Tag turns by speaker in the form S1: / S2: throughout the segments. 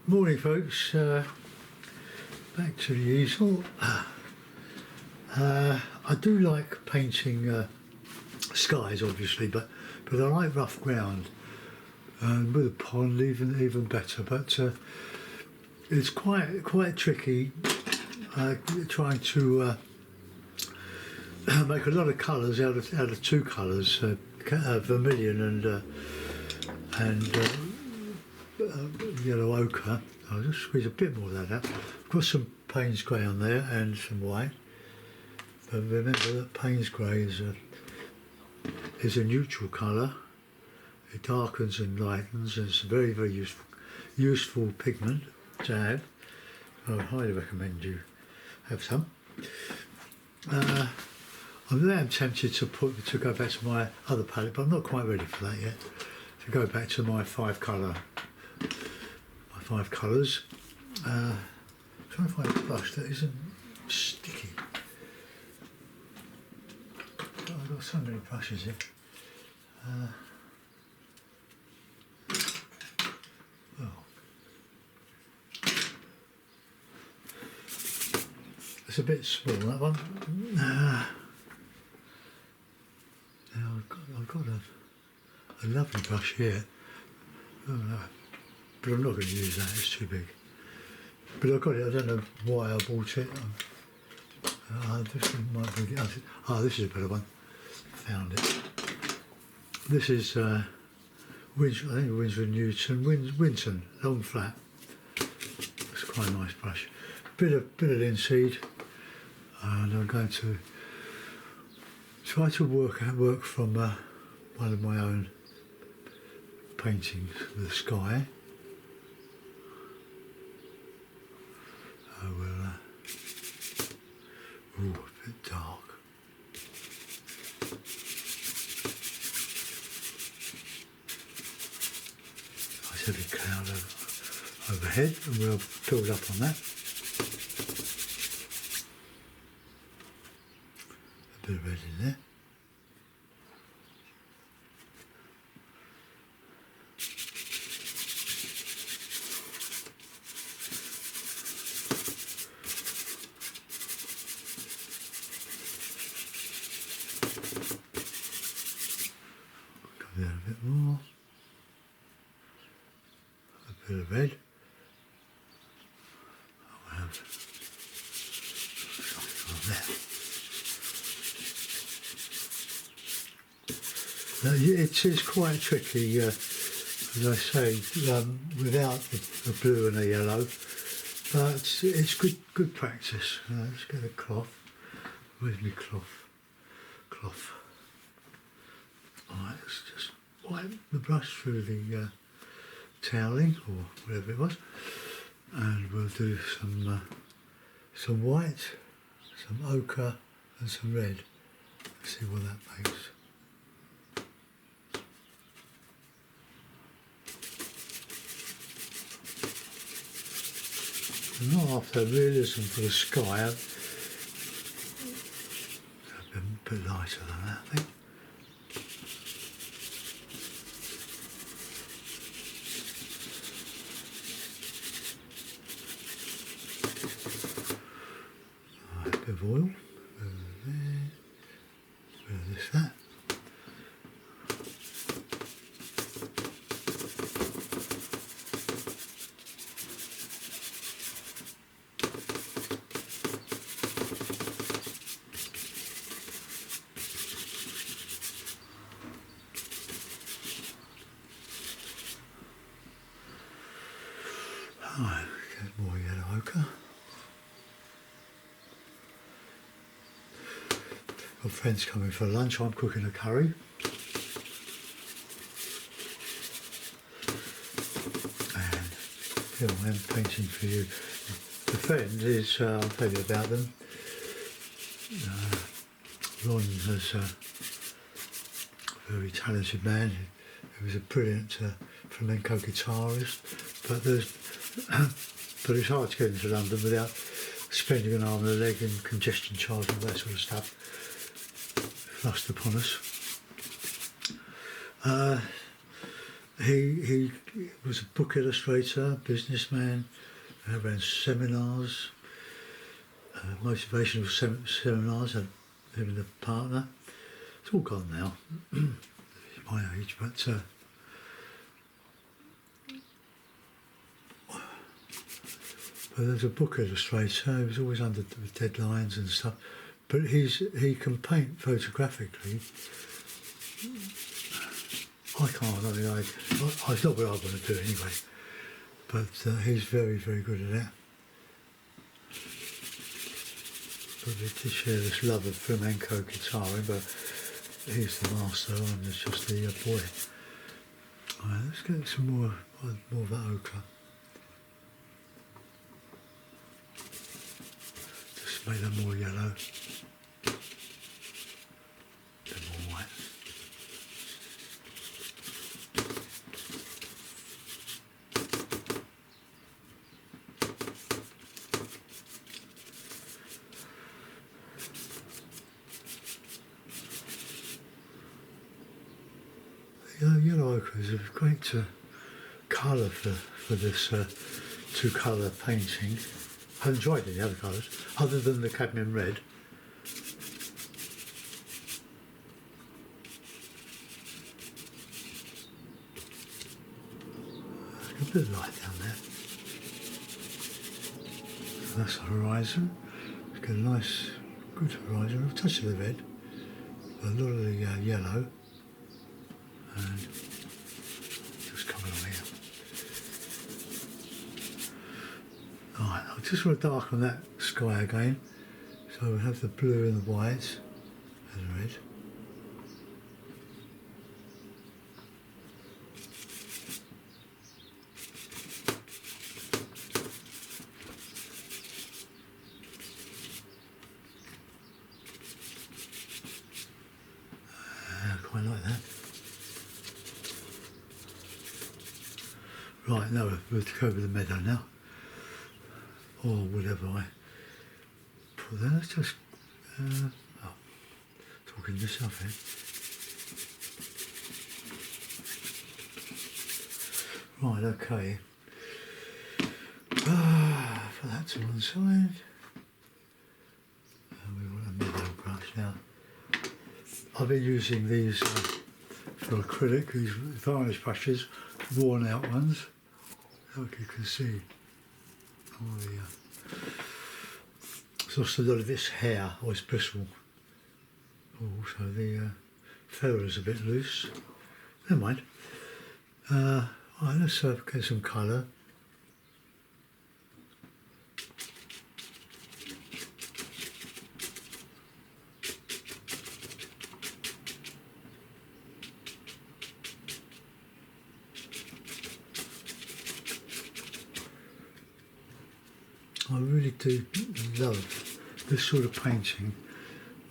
S1: Morning folks, back to the easel. I do like painting skies obviously, but I like rough ground, and with a pond even better, but it's quite tricky trying to make a lot of colours out of two colours, vermilion and yellow ochre. I'll just squeeze a bit more of that out. I've got some Payne's grey on there and some white, but remember that Payne's grey is a neutral colour. It darkens and lightens, and it's a very useful pigment to have. I would highly recommend you have some. I'm tempted to go back to my other palette, but I'm not quite ready for that yet. To go back to my five colours. Trying to find a brush that isn't sticky. I've got so many brushes here. It's a bit small, that one. Now I've got a lovely brush here. Oh, no. But I'm not going to use that, it's too big. But I've got it, I don't know why I bought it. This might be, this is a better one. Found it. This is Winsor & Newton, Winton, long flat. It's quite a nice brush. Bit of linseed, and I'm going to try to work from one of my own paintings of the sky. A bit dark. Nice heavy cloud overhead, and we'll build up on that. A bit of red in there. A bit more, a bit of red. I'll have something on there. It is quite tricky, as I say, without the blue and the yellow, but it's good practice. Let's get a cloth. Where's my cloth? Alright, let's just wipe the brush through the toweling, or whatever it was, and we'll do some white, some ochre and some red. Let's see what that makes. I'm not after realism for the sky. A bit lighter than that, I think. Bit of oil, bit of there, bit of this, that. Alright, get more yellow ochre. Got friends coming for lunch, I'm cooking a curry. And here I am painting for you. The friend is, I'll tell you about them. Ron is a very talented man. He was a brilliant flamenco guitarist, but it's hard to get into London without spending an arm and a leg and congestion charge and that sort of stuff thrust upon us. He was a book illustrator, businessman, ran seminars, motivational seminars, had him and a partner. It's all gone now, my age, but there's a book illustrator. He was always under deadlines and stuff, but he can paint photographically. I can't. I mean, it's not what I want to do anyway. But he's very, very good at it. But we did share this love of flamenco guitaring, but he's the master, I'm just the boy. Alright, let's get some more of that ochre. Just make them more yellow. Then more white. Yellow ochre is a great colour for this two-colour painting. I haven't tried any other colours, other than the cadmium red. There's a bit of light down there. So that's the horizon. It's got a nice, good horizon, a touch of the red, a lot of the yellow. And just come along here. Alright, I just want to darken that sky again. So we have the blue and the white and the red. Quite like that. Right, now we'll go over the meadow now, or whatever I put there. Let's just, talking to myself here. Right, okay. Put that to one side. And we want a meadow brush now. I've been using these for acrylic, these varnish brushes, worn out ones. Like you can see, all the it's lost a lot of its hair or its bristle. Also, the feather is a bit loose. Never mind. Right, let's get some colour. I really do love this sort of painting,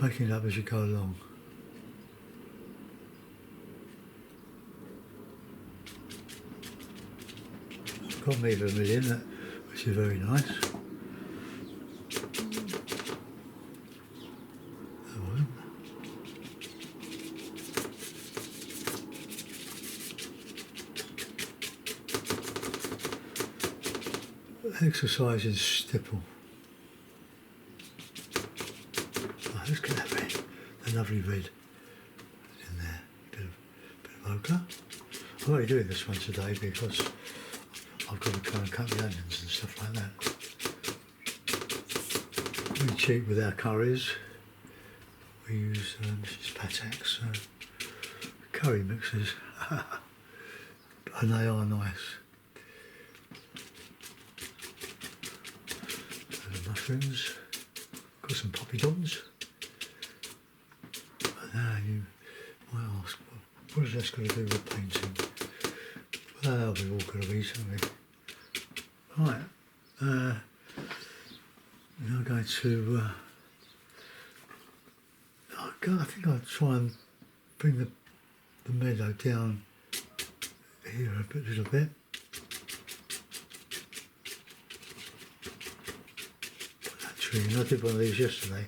S1: making it up as you go along. Got me vermilion, which is very nice. Exercise in stipple. Oh, let's get that red, the lovely red in there. Bit of ochre. I'm only doing this one today because I've got to try and cut the onions and stuff like that. Really cheap with our curries. We use this is Patak's curry mixes, and they are nice. Mushrooms, got some poppydons. And now you might ask, what is this got to do with painting? Well, we've all got to eat, haven't we? Right, now I'm going to, I think I'll try and bring the meadow down here a little bit. I did one of these yesterday.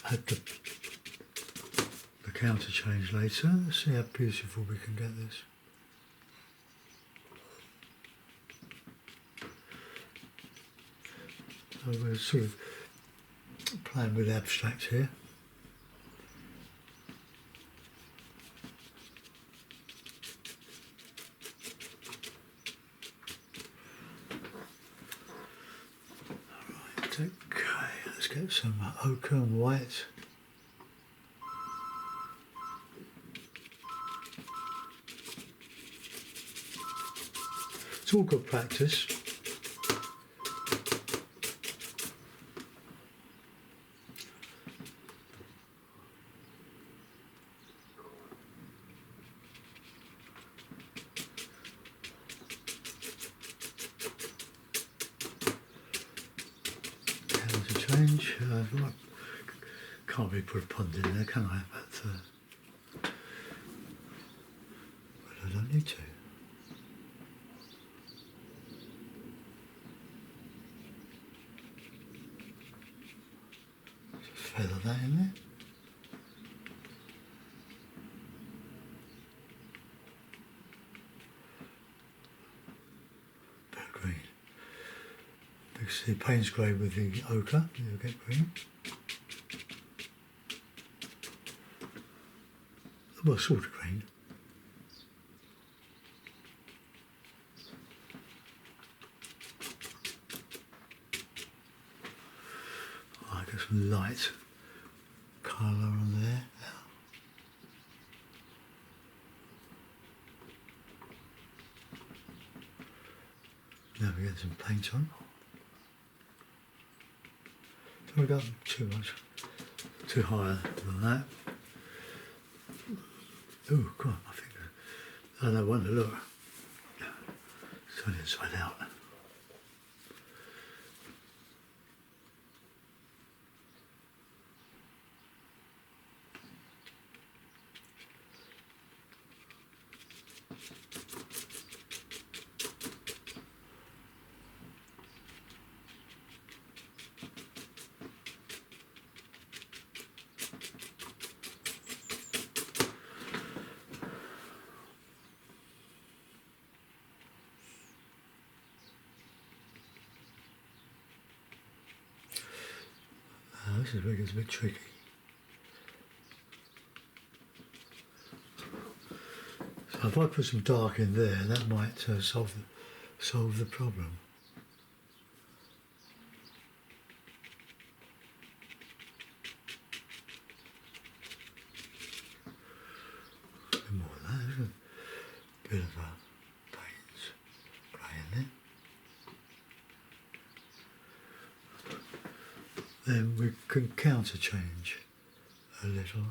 S1: add the counter change later. Let's see how beautiful we can get this. So we're sort of playing with abstract here. Right, okay, let's get some ochre and white. It's all good practice. Change. Can't really put a pond in there, can I? But I don't need to. Just feather that in there. Bit of green. Mix the Payne's grey with the ochre, you'll get green. Well, sort of green. I get some light colour on there. Now we get some paint on. Don't we go too much, too higher than that. Oh God, my fingers. I don't want to look. Turn it inside out. This is where it gets a bit tricky. So if I put some dark in there, that might solve the problem. A bit more of that, isn't it? A bit of a Payne's grey in there. Then we can counter change a little.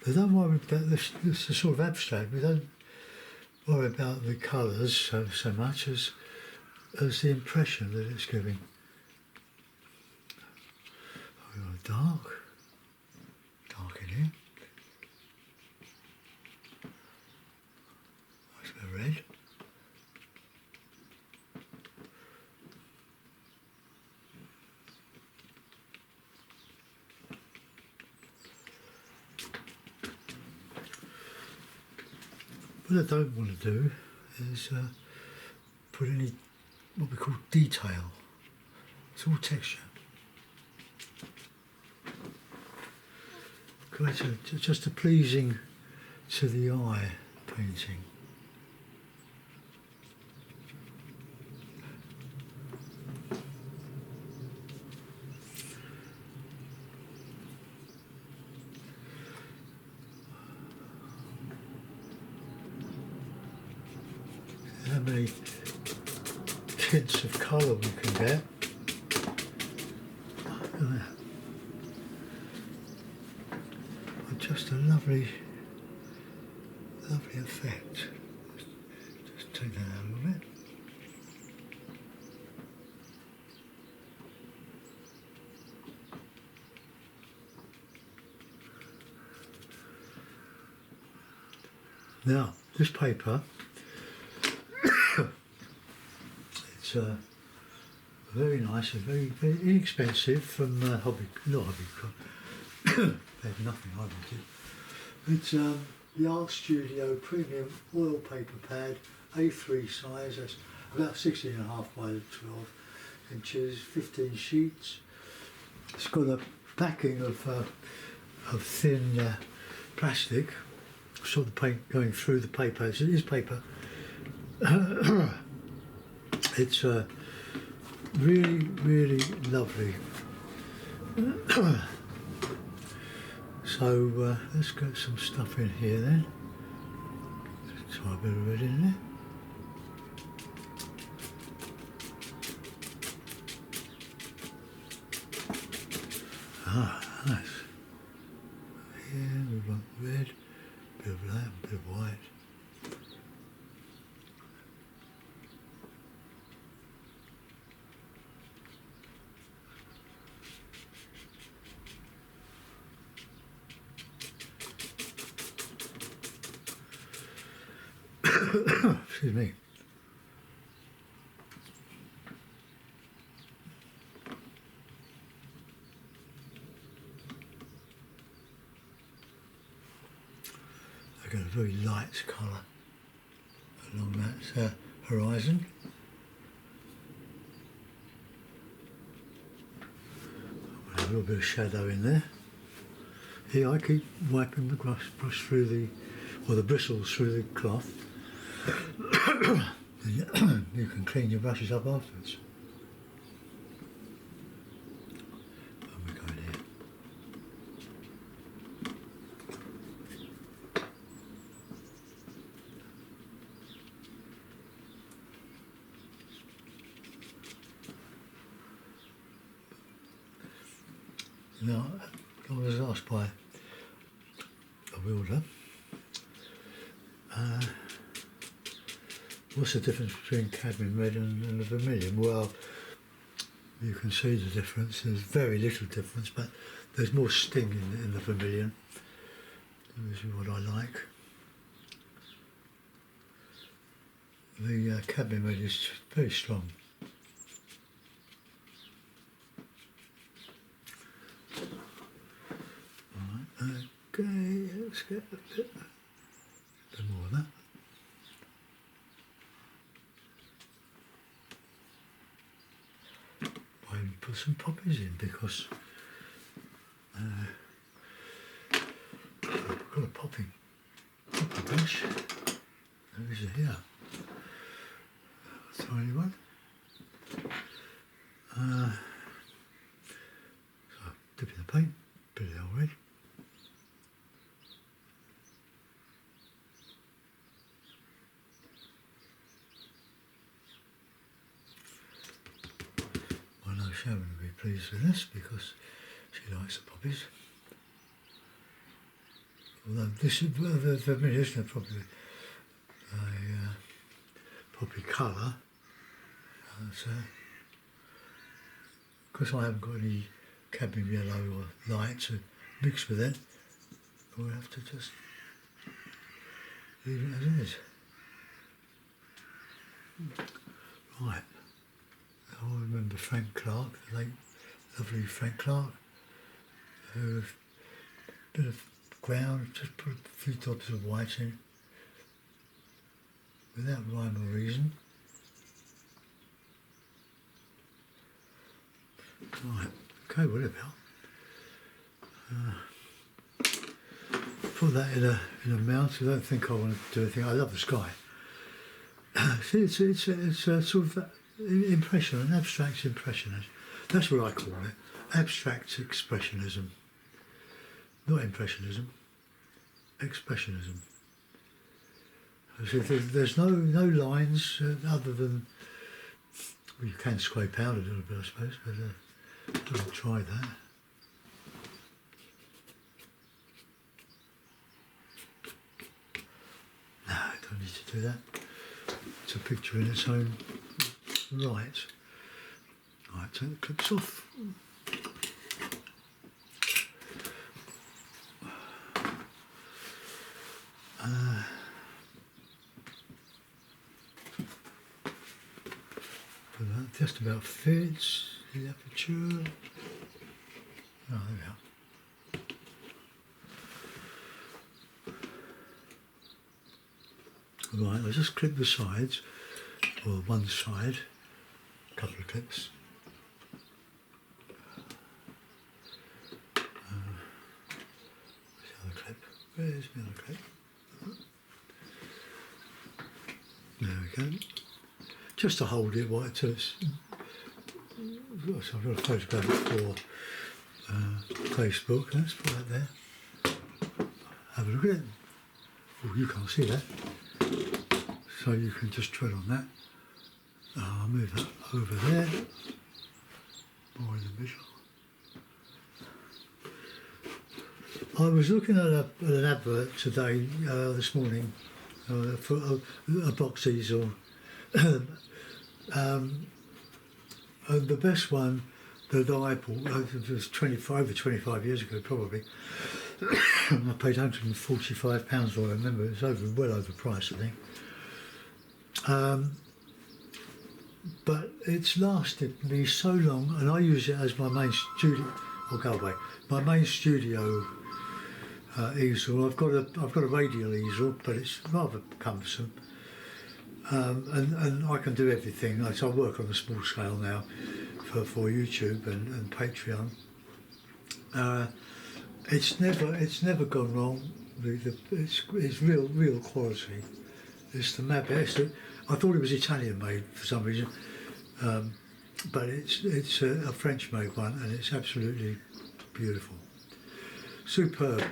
S1: But don't worry about this is sort of abstract. We don't worry about the colours so much as the impression that it's giving. Oh, we want dark in here. Nice bit of red. What I don't want to do is put any what we call detail. It's all texture. Create just a pleasing to the eye painting. How many tints of colour we can get. Just a lovely effect. Just take that out a little bit. Now, this paper, it's very nice and very, very inexpensive from not Hobby, there's nothing I wanted. It's the Art Studio Premium Oil Paper Pad, A3 size, that's about 16.5 by 12 inches, 15 sheets. It's got a backing of thin plastic, saw the paint going through the paper. It is paper. It's really, really lovely. So let's get some stuff in here then. Let's try a bit of red in there. Ah, nice. Here we want red, a bit of that, a bit of white. Excuse me. I got a very light colour along that horizon. A little bit of shadow in there. Here I keep wiping the brush through the bristles through the cloth. You can clean your brushes up afterwards. And we're going here. Now, I was asked by a builder, what's the difference between cadmium red and the vermilion? Well, you can see the difference. There's very little difference, but there's more sting in the vermilion. This is what I like. The cadmium red is very strong. Alright, okay, let's get a bit more of that. Put some poppies in because I've got a poppy brush. There is a here. A tiny one. So dip in the paint, bit of the old red. Sharon will be pleased with this because she likes the poppies. Although this is the vermilion isn't probably a poppy colour. So, because I haven't got any cadmium yellow or light to mix with it, we'll have to just leave it as it is. Right. I remember Frank Clark, the late lovely Frank Clark, who a bit of ground, just put a few drops of white in, without rhyme or reason. Right, okay, whatever. Put that in a mount. I don't think I want to do anything. I love the sky. See, it's a sort of impression, an abstract impressionism. That's what I call it. Abstract expressionism. Not impressionism. Expressionism. So there's no lines other than, well, you can scrape out a little bit, I suppose, but I haven't tried that. No, I don't need to do that. It's a picture in its own right. Right, take the clips off. But that just about fits the aperture. Oh, there we are. Right, I'll just clip the sides, or one side, a couple of clips. Where's the other clip? Where's the other clip? There we go. Just to hold it while until it's. So I've got a photograph for Facebook. Let's put that there. Have a look at it. Oh, you can't see that. So you can just tread on that. I'll move that over there. More in the middle. I was looking at an advert today, this morning, for a box easel. And the best one that I bought, it was over 25 years ago probably. I paid £145 for it, I remember. It was well overpriced, I think. But it's lasted me so long, and I use it as my main studio. I'll go away. My main studio easel. I've got a radial easel, but it's rather cumbersome. And I can do everything. So I work on a small scale now for YouTube and Patreon. It's never gone wrong. It's real quality. It's the Mabef. I thought it was Italian made for some reason, but it's a French made one, and it's absolutely beautiful, superb.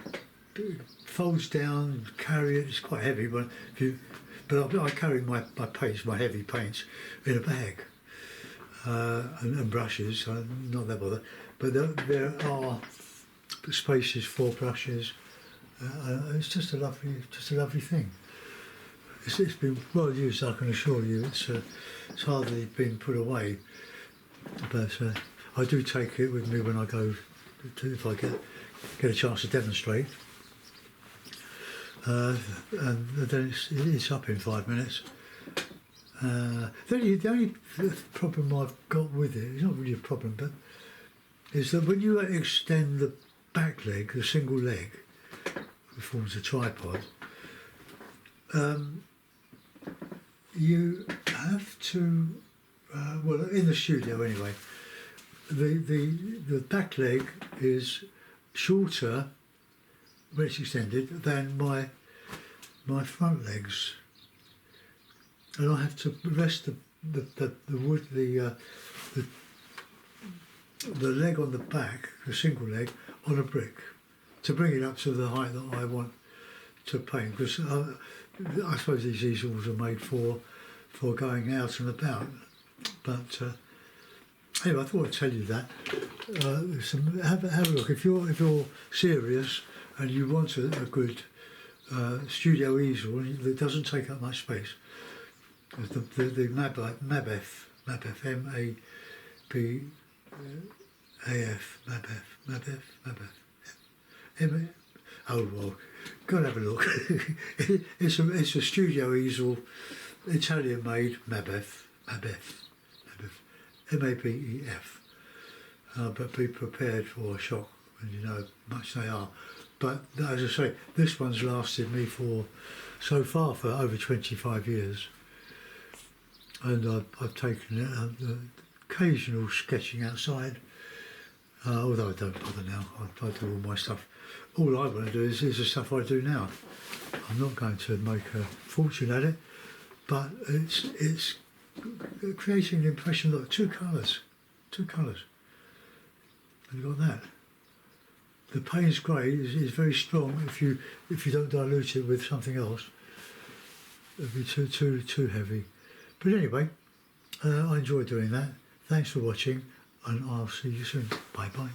S1: It folds down, carry it. It's quite heavy, but I carry my paints, my heavy paints, in a bag, and brushes. I'm not that bothered, but there are spaces for brushes. It's just a lovely thing. It's been well used, I can assure you. It's hardly been put away, but I do take it with me when I go to, if I get a chance to demonstrate. And then it's up in 5 minutes. The only problem I've got with it, it's not really a problem, but is that when you extend the back leg, the single leg, which forms a tripod, you have to, well, in the studio anyway, the back leg is shorter when it's extended than my front legs, and I have to rest the wood, the leg on the back, the single leg, on a brick to bring it up to the height that I want to paint, because I suppose these easels are made for going out and about. But anyway, I thought I'd tell you that. Have a look if you're serious and you want a good studio easel that doesn't take up much space. The Mabef, Mabef. Oh well, go and have a look. It's a studio easel, Italian made Mabef, M-A-B-E-F. But be prepared for a shock when you know how much they are. But as I say, this one's lasted me so far for over 25 years. And I've taken it, occasional sketching outside, although I don't bother now. I do all my stuff. All I want to do is the stuff I do now. I'm not going to make a fortune at it, but it's creating an impression. Look, two colours. And you've got that. The Payne's grey is very strong. If you don't dilute it with something else, it'll be too heavy. But anyway, I enjoy doing that. Thanks for watching, and I'll see you soon. Bye bye.